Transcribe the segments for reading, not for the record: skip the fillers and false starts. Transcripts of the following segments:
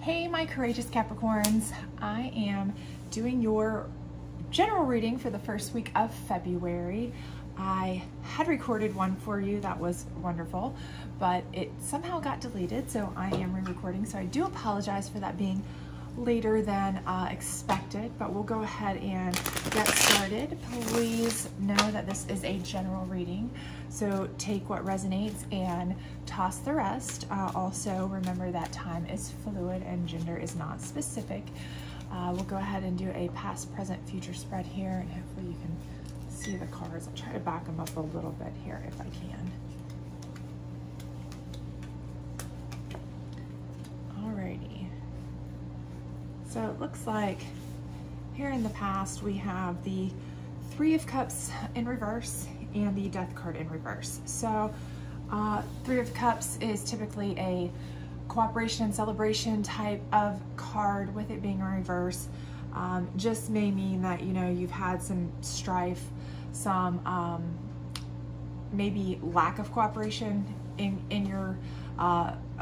Hey, my courageous Capricorns. I am doing your general reading for the first week of February. I had recorded one for you that was wonderful, but it somehow got deleted, so I am re-recording. So I do apologize for that being later than expected, but we'll go ahead and get started. Please know that this is a general reading, so take what resonates and toss the rest. Also remember that time is fluid and gender is not specific. We'll go ahead and do a past, present, future spread here, and hopefully you can see the cards. I'll try to back them up a little bit here if I can. Alrighty. So it looks like here in the past we have the Three of Cups in reverse and the Death card in reverse. So Three of Cups is typically a cooperation and celebration type of card, with it being in reverse. Just may mean that, you know, you've had some strife, some maybe lack of cooperation in your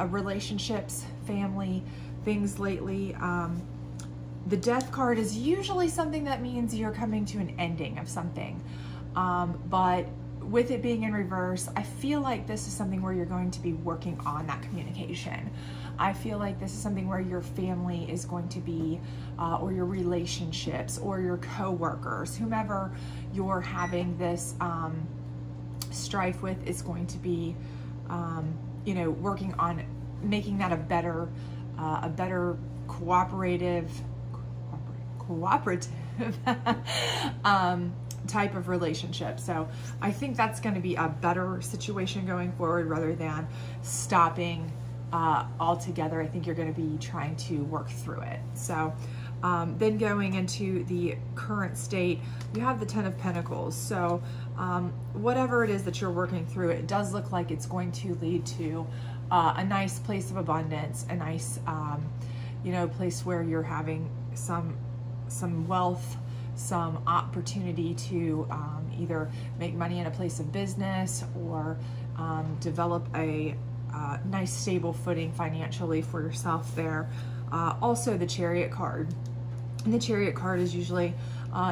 relationships, family, things lately. The Death card is usually something that means you're coming to an ending of something. But with it being in reverse, I feel like this is something where you're going to be working on that communication. I feel like this is something where your family is going to be, or your relationships, or your co-workers, whomever you're having this strife with is going to be, you know, working on making that a better cooperative type of relationship. So I think that's going to be a better situation going forward rather than stopping altogether. I think you're going to be trying to work through it. So then going into the current state, you have the Ten of Pentacles. So whatever it is that you're working through, it does look like it's going to lead to a nice place of abundance, a nice you know, place where you're having some wealth, some opportunity to either make money in a place of business or develop a nice stable footing financially for yourself there. Also the Chariot card. And the Chariot card is usually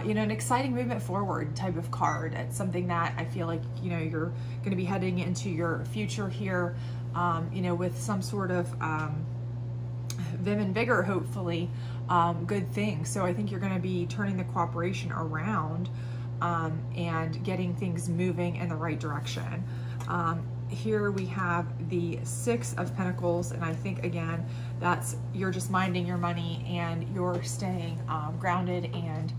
you know, an exciting movement forward type of card. It's something that I feel like, you know, you're going to be heading into your future here, you know, with some sort of vim and vigor, hopefully, good things. So I think you're going to be turning the cooperation around and getting things moving in the right direction. Here we have the Six of Pentacles, and I think again that's you're just minding your money and you're staying grounded and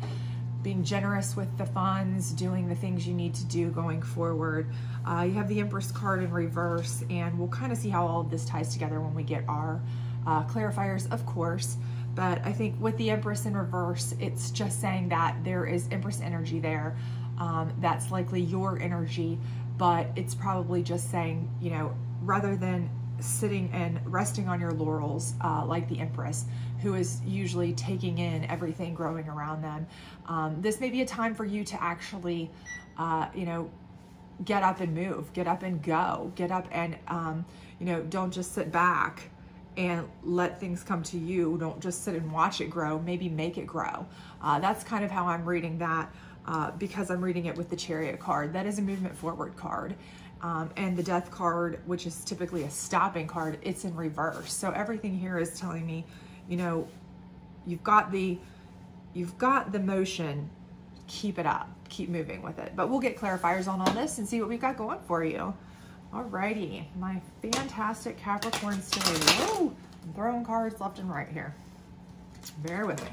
being generous with the funds, doing the things you need to do going forward. You have the Empress card in reverse, and we'll kind of see how all of this ties together when we get our clarifiers, of course. But I think with the Empress in reverse, it's just saying that there is Empress energy there. That's likely your energy, but it's probably just saying, you know, rather than sitting and resting on your laurels like the Empress, who is usually taking in everything growing around them, this may be a time for you to actually, you know, get up and move, get up and go, get up and, you know, don't just sit back and let things come to you. Don't just sit and watch it grow, maybe make it grow. That's kind of how I'm reading that, because I'm reading it with the Chariot card. That is a movement forward card. And the Death card, which is typically a stopping card, it's in reverse. So everything here is telling me, you know, you've got the motion, keep it up, keep moving with it. But we'll get clarifiers on all this and see what we've got going for you. Alrighty, my fantastic Capricorns today. Whoa, I'm throwing cards left and right here. Bear with me.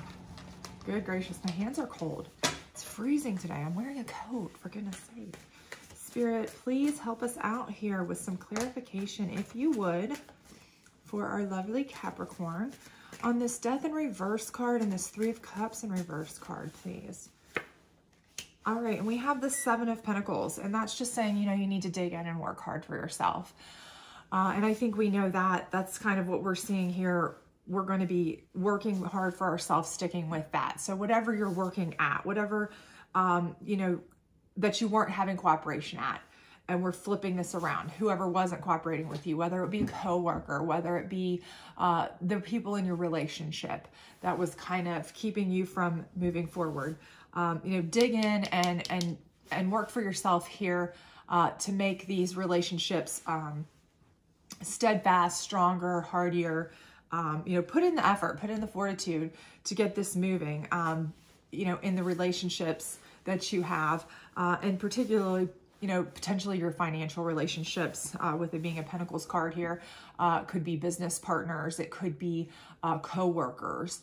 Good gracious, my hands are cold. It's freezing today. I'm wearing a coat, for goodness sake. Spirit, please help us out here with some clarification, if you would, for our lovely Capricorn on this Death in reverse card and this Three of Cups in reverse card, please. All right, and we have the Seven of Pentacles, and that's just saying, you know, you need to dig in and work hard for yourself. And I think we know that. That's kind of what we're seeing here. We're going to be working hard for ourselves, sticking with that. So whatever you're working at, whatever, you know, that you weren't having cooperation at, and we're flipping this around. Whoever wasn't cooperating with you, whether it be a coworker, whether it be the people in your relationship that was kind of keeping you from moving forward. Dig in and work for yourself here to make these relationships steadfast, stronger, hardier. Put in the effort, put in the fortitude to get this moving, in the relationships that you have, and particularly, potentially your financial relationships, with it being a Pentacles card here. Could be business partners, it could be co-workers,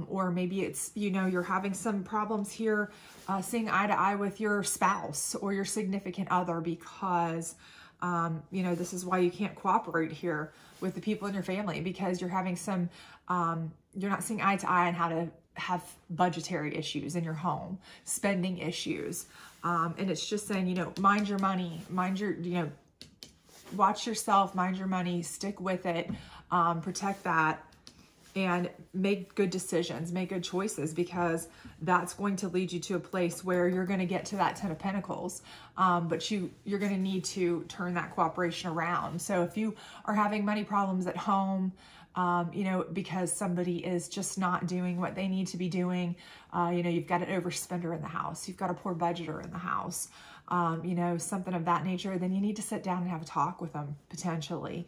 or maybe it's, you're having some problems here seeing eye to eye with your spouse or your significant other because, this is why you can't cooperate here with the people in your family, because you're having some, you're not seeing eye to eye on how to have budgetary issues in your home, spending issues. And it's just saying, mind your money, watch yourself, mind your money, stick with it, protect that, and make good decisions, make good choices, because that's going to lead you to a place where you're going to get to that 10 of Pentacles. But you're going to need to turn that cooperation around. So if you are having money problems at home, because somebody is just not doing what they need to be doing, you've got an overspender in the house, you've got a poor budgeter in the house, something of that nature, then you need to sit down and have a talk with them potentially.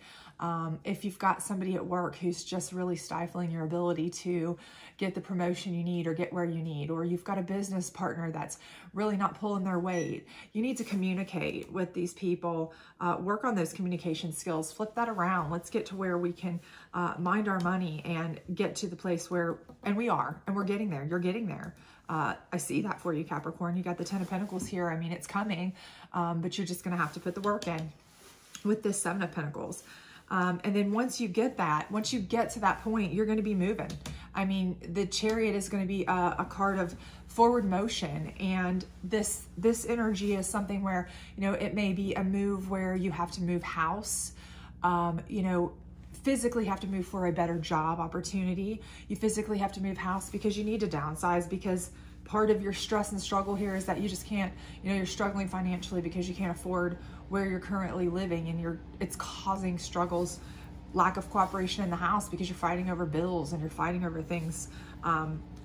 If you've got somebody at work who's just really stifling your ability to get the promotion you need or get where you need, or you've got a business partner that's really not pulling their weight, you need to communicate with these people, work on those communication skills, flip that around. Let's get to where we can mind our money and get to the place where, and we're getting there. You're getting there. I see that for you, Capricorn. You got the 10 of Pentacles here. I mean, it's coming, but you're just going to have to put the work in with this 7 of Pentacles. And then once you get to that point, you're going to be moving. I mean, the Chariot is going to be a card of forward motion. And this energy is something where, it may be a move where you have to move house, physically have to move for a better job opportunity. You physically have to move house because you need to downsize, because part of your stress and struggle here is that you just can't, you're struggling financially because you can't afford where you're currently living, and it's causing struggles, lack of cooperation in the house because you're fighting over bills and you're fighting over things.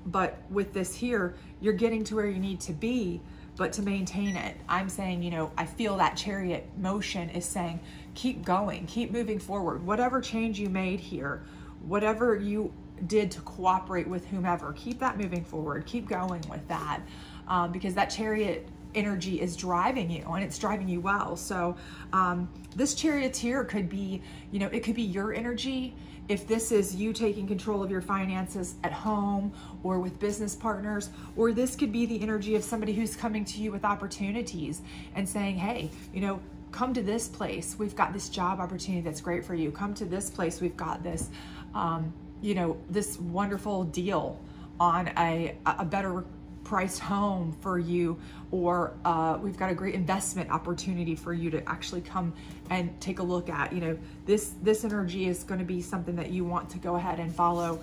But with this here, you're getting to where you need to be, but to maintain it, I'm saying, I feel that Chariot motion is saying, keep going, keep moving forward. Whatever change you made here, whatever you did to cooperate with whomever, keep that moving forward, keep going with that, because that Chariot energy is driving you, and it's driving you well. So this Charioteer could be, it could be your energy. If this is you taking control of your finances at home or with business partners, or this could be the energy of somebody who's coming to you with opportunities and saying, hey, come to this place. We've got this job opportunity that's great for you. Come to this place. We've got this, this wonderful deal on a better priced home for you, or we've got a great investment opportunity for you to actually come and take a look at. This energy is going to be something that you want to go ahead and follow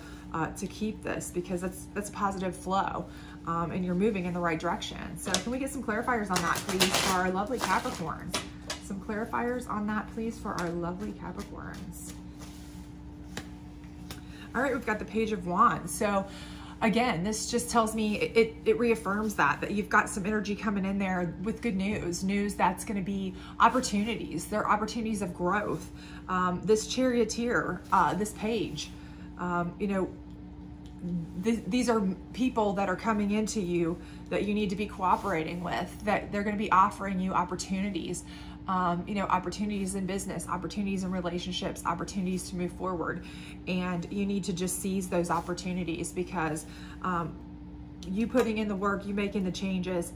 to keep this, because that's positive flow, and you're moving in the right direction. So can we get some clarifiers on that, please, for our lovely Capricorns? Some clarifiers on that, please, for our lovely Capricorns. All right, we've got the Page of Wands. So again, this just tells me, it reaffirms that you've got some energy coming in there with good news that's going to be opportunities. They're opportunities of growth. This Charioteer, this Page, these are people that are coming into you that you need to be cooperating with, that they're going to be offering you opportunities. Opportunities in business, opportunities in relationships, opportunities to move forward. And you need to just seize those opportunities, because you putting in the work, you making the changes,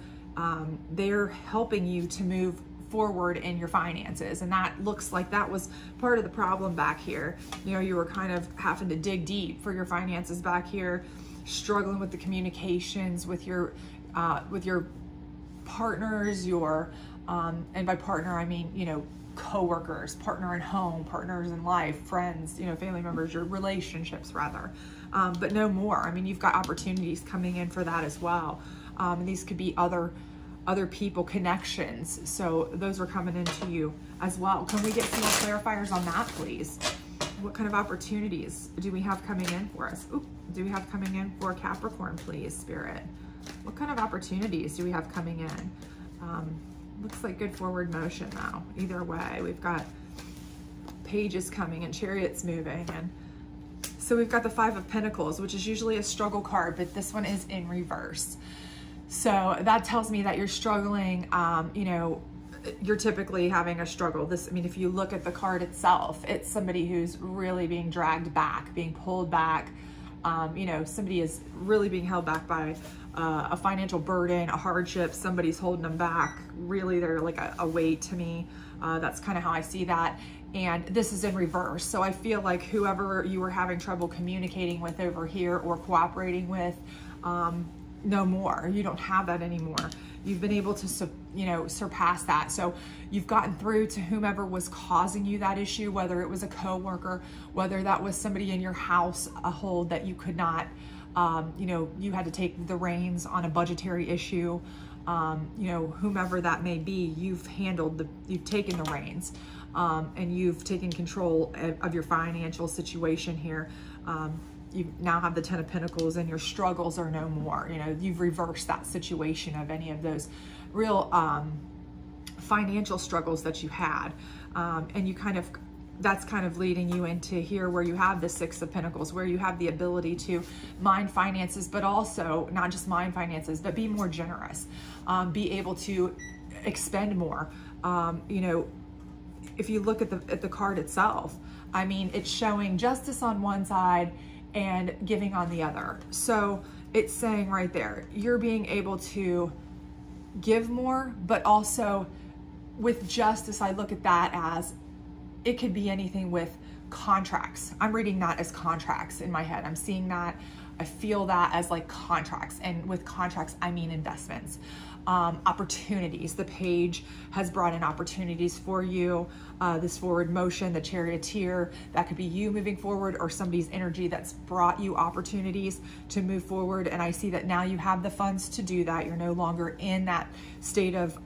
they're helping you to move forward in your finances. And that looks like that was part of the problem back here. You were kind of having to dig deep for your finances back here, struggling with the communications with your partners, and by partner, I mean, co-workers, partner in home, partners in life, friends, family members, your relationships rather, but no more. I mean, you've got opportunities coming in for that as well. And these could be other other people, connections. So those are coming into you as well. Can we get some more clarifiers on that, please? What kind of opportunities do we have coming in for us? Ooh, do we have coming in for Capricorn, please, Spirit? What kind of opportunities do we have coming in? Looks like good forward motion now. Either way, we've got pages coming and chariots moving. And so we've got the Five of Pentacles, which is usually a struggle card, but this one is in reverse. So that tells me that you're struggling, you know, you're typically having a struggle. This, I mean, if you look at the card itself, it's somebody who's really being dragged back, being pulled back. You know, somebody is really being held back by a financial burden, a hardship. Somebody's holding them back. Really, they're like a weight to me. That's kind of how I see that. And this is in reverse. So I feel like whoever you were having trouble communicating with over here or cooperating with, no more. You don't have that anymore. You've been able to, you know, surpass that. So you've gotten through to whomever was causing you that issue, whether it was a coworker, whether that was somebody in your house, a hold that you could not, you know, you had to take the reins on a budgetary issue, you know, whomever that may be, you've handled you've taken the reins, and you've taken control of your financial situation here. You now have the Ten of Pentacles and your struggles are no more. You know, you've reversed that situation of any of those real financial struggles that you had. And you kind of, that's kind of leading you into here where you have the Six of Pentacles, where you have the ability to mind finances, but also not just mind finances, but be more generous, be able to expend more. You know, if you look at the card itself, I mean, it's showing justice on one side and giving on the other. So it's saying right there, you're being able to give more, but also with justice, I look at that as it could be anything with contracts. I'm reading that as contracts in my head. I'm seeing that, I feel that as like contracts. And with contracts, I mean investments, opportunities. The page has brought in opportunities for you. This forward motion, the charioteer, that could be you moving forward or somebody's energy that's brought you opportunities to move forward. And I see that now you have the funds to do that. You're no longer in that state of,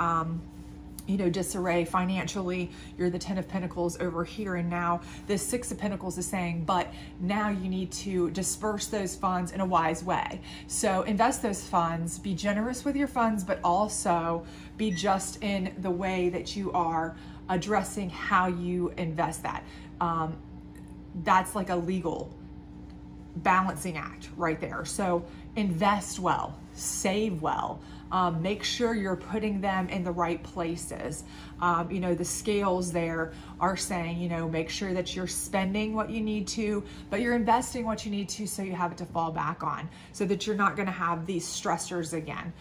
you know, disarray financially. You're the Ten of Pentacles over here. And now this Six of Pentacles is saying, but now you need to disperse those funds in a wise way. So invest those funds, be generous with your funds, but also be just in the way that you are addressing how you invest that. That's like a legal balancing act right there. So invest well, save well, make sure you're putting them in the right places. You know, the scales there are saying, you know, make sure that you're spending what you need to, but you're investing what you need to so you have it to fall back on, so that you're not going to have these stressors again.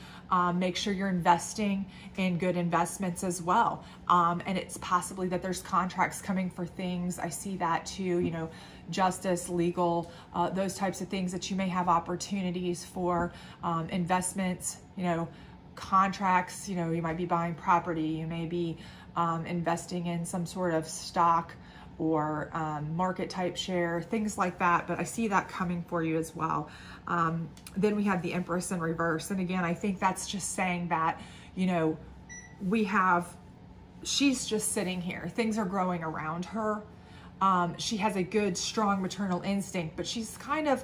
Make sure you're investing in good investments as well. And it's possibly that there's contracts coming for things. I see that too, you know, justice, legal, those types of things that you may have opportunities for, investments, you know, contracts, you know, you might be buying property, you may be investing in some sort of stock or market type share, things like that. But I see that coming for you as well. Then we have the Empress in reverse. And again, I think that's just saying that, you know, she's just sitting here. Things are growing around her. She has a good, strong maternal instinct, but she's kind of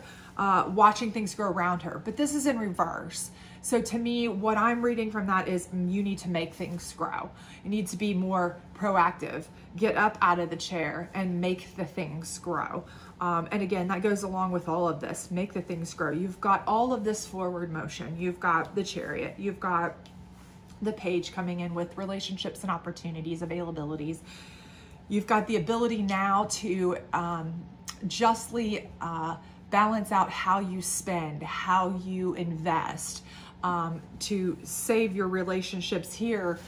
watching things grow around her. But this is in reverse. So to me, what I'm reading from that is you need to make things grow. You need to be more proactive. Get up out of the chair and make the things grow. And again, that goes along with all of this. Make the things grow. You've got all of this forward motion. You've got the Chariot. You've got the Page coming in with relationships and opportunities, availabilities. You've got the ability now to justly balance out how you spend, how you invest, to save your relationships here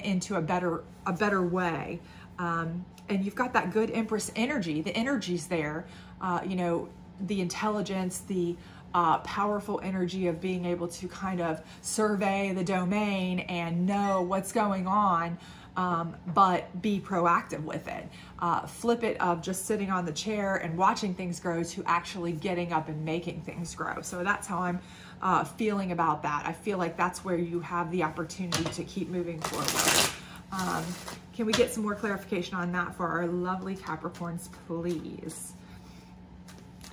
into a better way. And you've got that good Empress energy. The energy's there, you know, the intelligence, the powerful energy of being able to kind of survey the domain and know what's going on. but be proactive with it. Flip it of just sitting on the chair and watching things grow to actually getting up and making things grow. So that's how I'm feeling about that. I feel like that's where you have the opportunity to keep moving forward. Can we get some more clarification on that for our lovely Capricorns, please?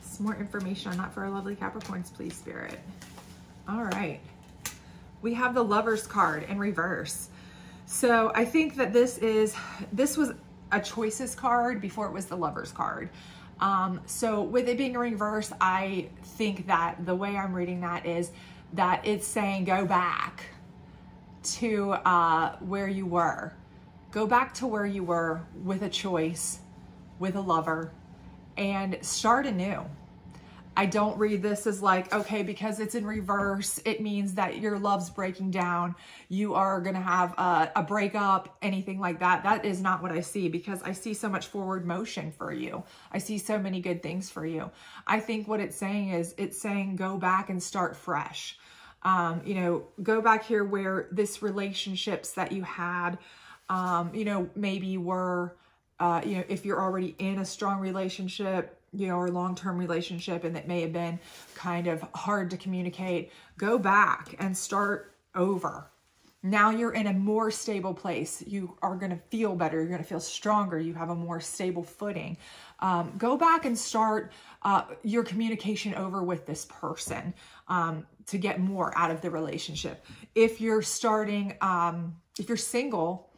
Some more information on that for our lovely Capricorns, please, Spirit. All right. We have the Lovers card in reverse. So I think that this was a choices card before it was the Lovers card. So with it being in reverse, I think that the way I'm reading that is that it's saying go back to where you were. Go back to where you were with a choice, with a lover, and start anew. I don't read this as like, okay, because it's in reverse, it means that your love's breaking down. You are going to have a breakup, anything like that. That is not what I see, because I see so much forward motion for you. I see so many good things for you. I think what it's saying is it's saying go back and start fresh. You know, go back here where this relationships that you had, you know, maybe were, you know, if you're already in a strong relationship, you know, or long-term relationship, and that may have been kind of hard to communicate, go back and start over. Now you're in a more stable place. You are going to feel better. You're going to feel stronger. You have a more stable footing. Go back and start your communication over with this person to get more out of the relationship. If you're starting, if you're single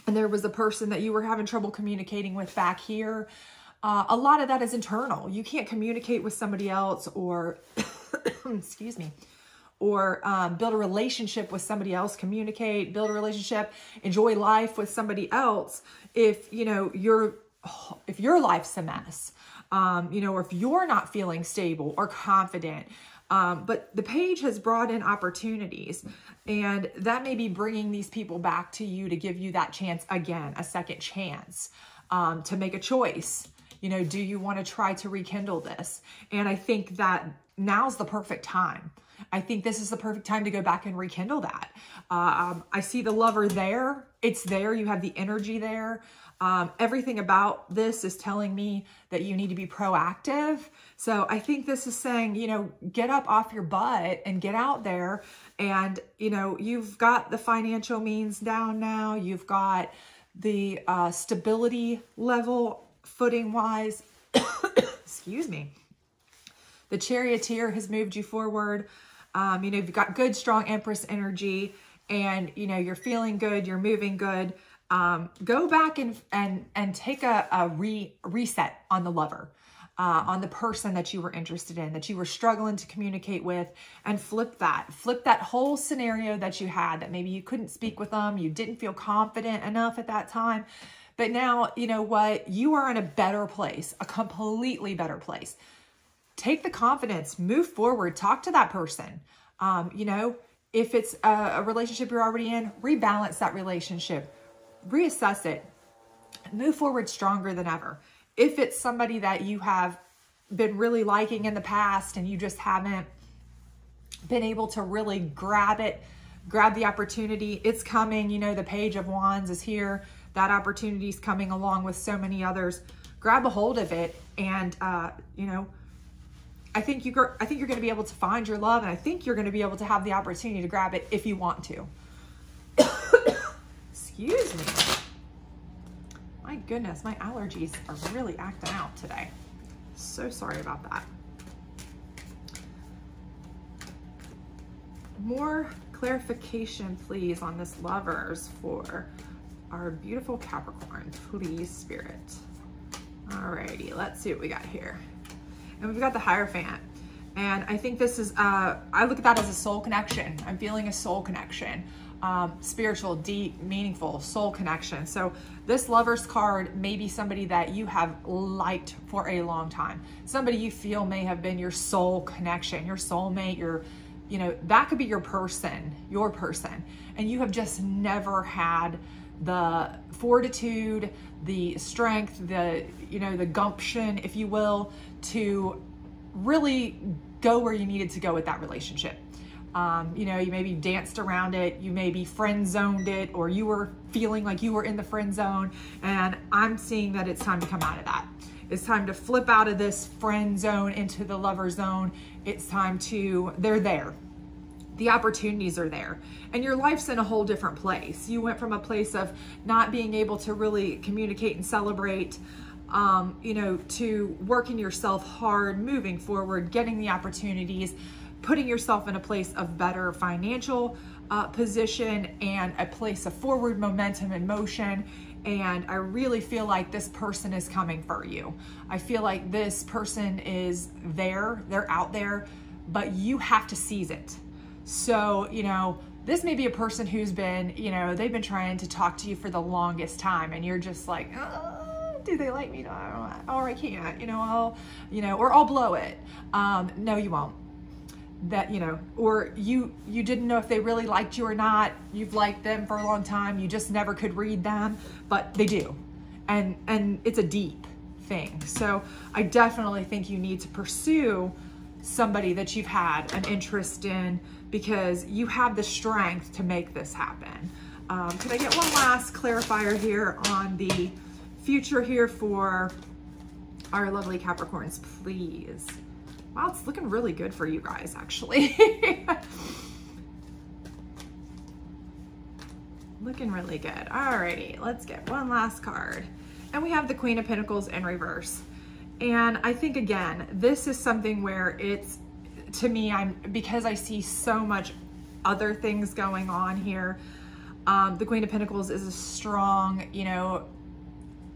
and there was a person that you were having trouble communicating with back here, a lot of that is internal. You can't communicate with somebody else or, excuse me, or build a relationship with somebody else, communicate, build a relationship, enjoy life with somebody else if, you know, if your life's a mess, you know, or if you're not feeling stable or confident. But the page has brought in opportunities, and that may be bringing these people back to you to give you that chance again, a second chance, to make a choice. You know, do you want to try to rekindle this? And I think that now's the perfect time. I think this is the perfect time to go back and rekindle that. I see the lover there. It's there. You have the energy there. Everything about this is telling me that you need to be proactive. So I think this is saying, you know, get up off your butt and get out there. And, you know, you've got the financial means down now. You've got the stability level footing wise. Excuse me. The Charioteer has moved you forward. You know, you've got good, strong Empress energy, and, you know, you're feeling good. You're moving good. Go back and take a reset on the lover, on the person that you were interested in, that you were struggling to communicate with, and flip that whole scenario that you had, that maybe you couldn't speak with them. You didn't feel confident enough at that time. But now, you know what? You are in a better place, a completely better place. Take the confidence, move forward, talk to that person. You know, if it's a relationship you're already in, rebalance that relationship, reassess it, move forward stronger than ever. If it's somebody that you have been really liking in the past and you just haven't been able to really grab the opportunity, it's coming. You know, the Page of Wands is here. That opportunity is coming along with so many others. Grab a hold of it, and you know, I think you're going to be able to find your love, and I think you're going to be able to have the opportunity to grab it if you want to. Excuse me. My goodness, my allergies are really acting out today. So sorry about that. More clarification, please, on this Lovers for our beautiful Capricorn, please, Spirit. Alrighty, let's see what we got here. And we've got the Hierophant. And I think this is, I look at that as a soul connection. I'm feeling a soul connection. Spiritual, deep, meaningful soul connection. So this Lovers card may be somebody that you have liked for a long time. Somebody you feel may have been your soul connection, your soulmate, you know, that could be your person. And you have just never had the fortitude, the strength, you know, the gumption, if you will, to really go where you needed to go with that relationship. You know, you maybe danced around it, you maybe friend zoned it, or you were feeling like you were in the friend zone. And I'm seeing that it's time to come out of that. It's time to flip out of this friend zone into the lover zone. It's time to, they're there. The opportunities are there, and your life's in a whole different place. You went from a place of not being able to really communicate and celebrate, you know, to working yourself hard, moving forward, getting the opportunities, putting yourself in a place of better financial position and a place of forward momentum and motion. And I really feel like this person is coming for you. I feel like this person is there, they're out there, but you have to seize it. So, you know, this may be a person who's been, you know, they've been trying to talk to you for the longest time, and you're just like, do they like me? No, or I can't, you know, or I'll blow it. No, you won't. That, you know, or you didn't know if they really liked you or not. You've liked them for a long time. You just never could read them, but they do. And it's a deep thing. So I definitely think you need to pursue somebody that you've had an interest in, because you have the strength to make this happen. Could I get one last clarifier here on the future here for our lovely Capricorns, please? Wow, it's looking really good for you guys, actually. Looking really good. Alrighty, let's get one last card. And we have the Queen of Pentacles in reverse. And I think, again, this is something where it's, to me, because I see so much other things going on here. The Queen of Pentacles is a strong, you know,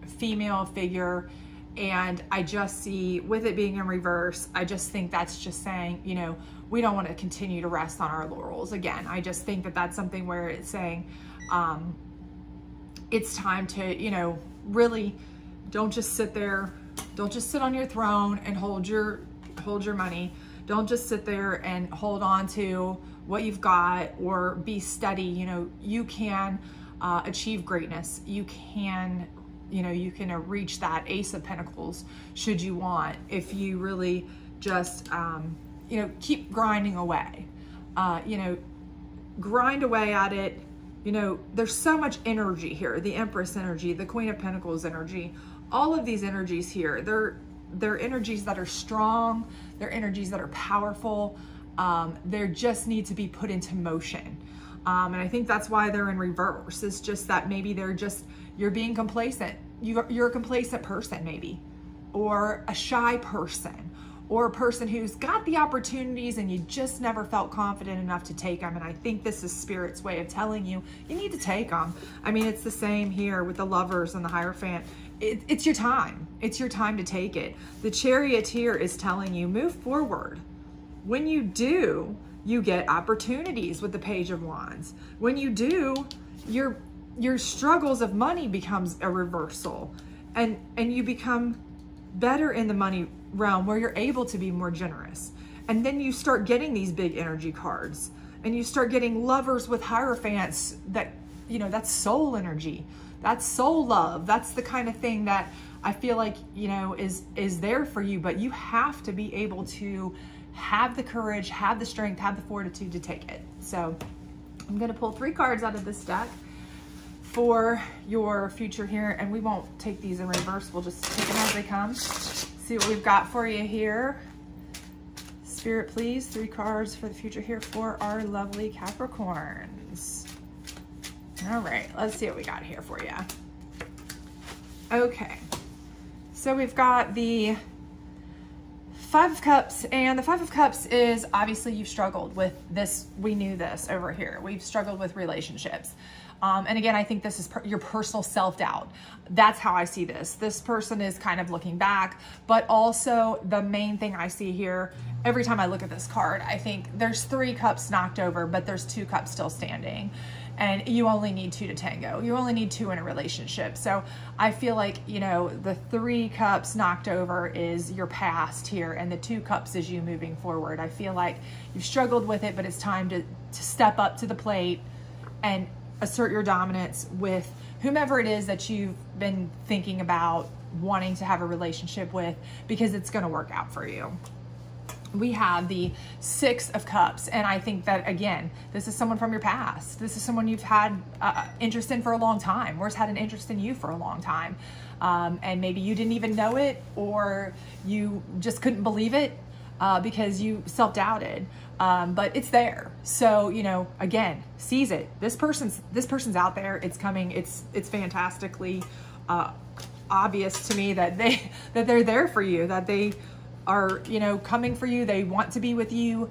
female figure. And I just see, with it being in reverse, I just think that's just saying, you know, we don't want to continue to rest on our laurels. Again, I just think that that's something where it's saying, it's time to, you know, really don't just sit there. Don't just sit on your throne and hold your money. Don't just sit there and hold on to what you've got or be steady. You know, you can achieve greatness. You can, you know, you can reach that Ace of Pentacles should you want, if you really just, you know, keep grinding away. You know, grind away at it. You know, there's so much energy here. The Empress energy, the Queen of Pentacles energy, all of these energies here, they're energies that are strong. They're energies that are powerful. They just need to be put into motion. And I think that's why they're in reverse. It's just that maybe they're just, you're being complacent. You're a complacent person maybe, or a shy person, or a person who's got the opportunities and you just never felt confident enough to take them. And I think this is Spirit's way of telling you, you need to take them. I mean, it's the same here with the Lovers and the Hierophant. It's your time. It's your time to take it. The Charioteer is telling you, move forward. When you do, you get opportunities with the Page of Wands. When you do, your struggles of money becomes a reversal, and you become better in the money realm where you're able to be more generous. And then you start getting these big energy cards, and you start getting Lovers with Hierophants that, you know, that's soul energy. That's soul love. That's the kind of thing that I feel like, you know, is there for you, but you have to be able to have the courage, have the strength, have the fortitude to take it. So I'm going to pull 3 cards out of this deck for your future here, and we won't take these in reverse. We'll just take them as they come. See what we've got for you here. Spirit, please, 3 cards for the future here for our lovely Capricorns. All right, let's see what we got here for you. Okay, so we've got the 5 of Cups, and the 5 of Cups is obviously you've struggled with this. We knew this over here. We've struggled with relationships. And again, I think this is your personal self-doubt. That's how I see this. This person is kind of looking back, but also the main thing I see here, every time I look at this card, I think there's 3 cups knocked over, but there's 2 cups still standing. And you only need 2 to tango. You only need 2 in a relationship. So I feel like, you know, the 3 cups knocked over is your past here, and the 2 cups is you moving forward. I feel like you've struggled with it, but it's time to step up to the plate and assert your dominance with whomever it is that you've been thinking about wanting to have a relationship with, because it's going to work out for you. we have the Six of Cups. And I think that, again, this is someone from your past. This is someone you've had interest in for a long time, or has had an interest in you for a long time. And maybe you didn't even know it, or you just couldn't believe it because you self-doubted. But it's there. So, you know, again, seize it. This person's out there. It's coming. It's fantastically obvious to me that they're there for you, that they are, you know, coming for you. They want to be with you.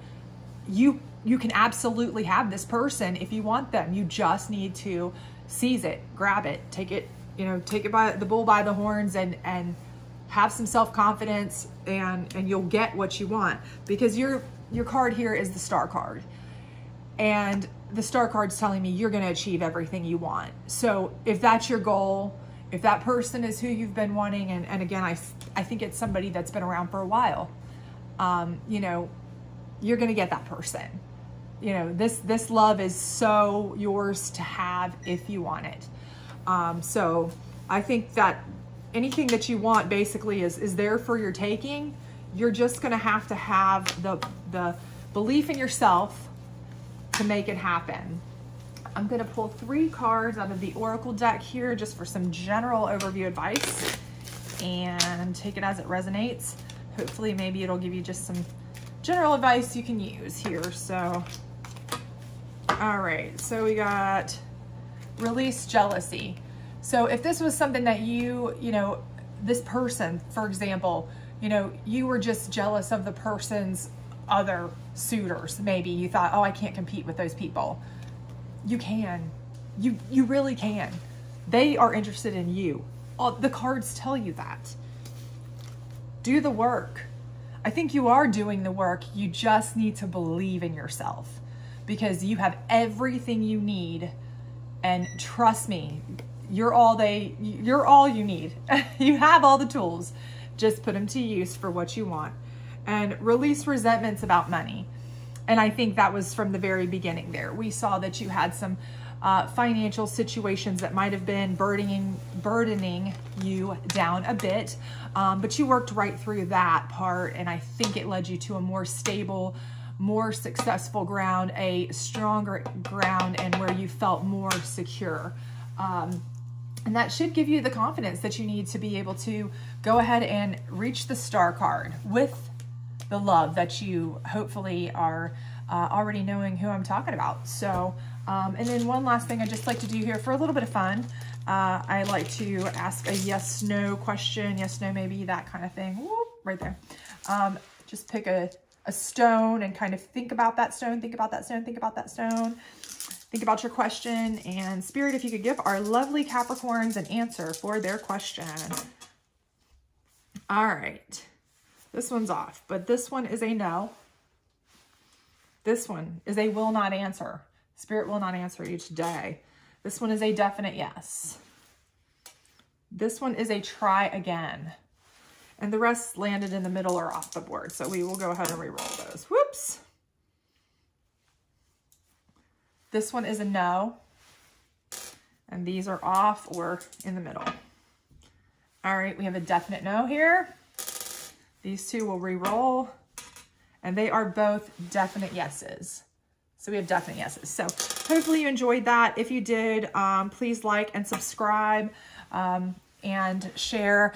You can absolutely have this person if you want them. You just need to seize it, grab it, take it, you know, take it by the bull by the horns, and have some self-confidence, and you'll get what you want, because your card here is the Star card. And the Star card's telling me you're going to achieve everything you want. So if that's your goal, if that person is who you've been wanting, and again, I think it's somebody that's been around for a while, you know, you're going to get that person. You know, this love is so yours to have if you want it. So I think that anything that you want basically is there for your taking. You're just going to have the belief in yourself to make it happen. I'm going to pull 3 cards out of the Oracle deck here just for some general overview advice, and take it as it resonates. Hopefully maybe it'll give you just some general advice you can use here. So, all right, so we got release jealousy. So if this was something that you know, this person, for example, you know, you were just jealous of the person's other suitors. Maybe you thought, oh, I can't compete with those people. You can. You really can. They are interested in you. The cards tell you that. Do the work. I think you are doing the work. You just need to believe in yourself, because you have everything you need. And trust me, you're all you need. You have all the tools. Just put them to use for what you want. And release resentments about money. And I think that was from the very beginning there. We saw that you had some financial situations that might have been burdening you down a bit, but you worked right through that part, and I think it led you to a more stable, more successful ground, a stronger ground, and where you felt more secure. And that should give you the confidence that you need to be able to go ahead and reach the Star card with the love that you hopefully are already knowing who I'm talking about. So, and then one last thing I just like to do here for a little bit of fun. I like to ask a yes, no question, yes, no, maybe, that kind of thing. Whoop, right there. Just pick a stone and kind of think about that stone, think about that stone, think about that stone. Think about your question, and Spirit, if you could give our lovely Capricorns an answer for their question. All right. This one's off, but this one is a no. This one is a will not answer. Spirit will not answer you today. This one is a definite yes. This one is a try again. And the rest landed in the middle or off the board. So we will go ahead and re-roll those. Whoops. This one is a no. And these are off or in the middle. All right, we have a definite no here. These two will re-roll. And they are both definite yeses. So we have definite yeses. So hopefully you enjoyed that. If you did, please like and subscribe and share.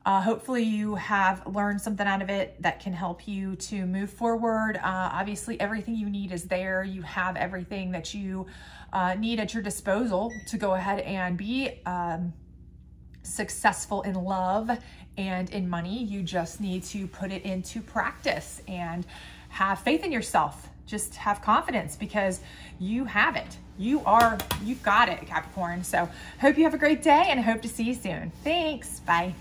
Hopefully you have learned something out of it that can help you to move forward. Obviously, everything you need is there. You have everything that you need at your disposal to go ahead and be successful in love and in money. You just need to put it into practice and have faith in yourself. Just have confidence because you have it. You've got it, Capricorn. So hope you have a great day and hope to see you soon. Thanks. Bye.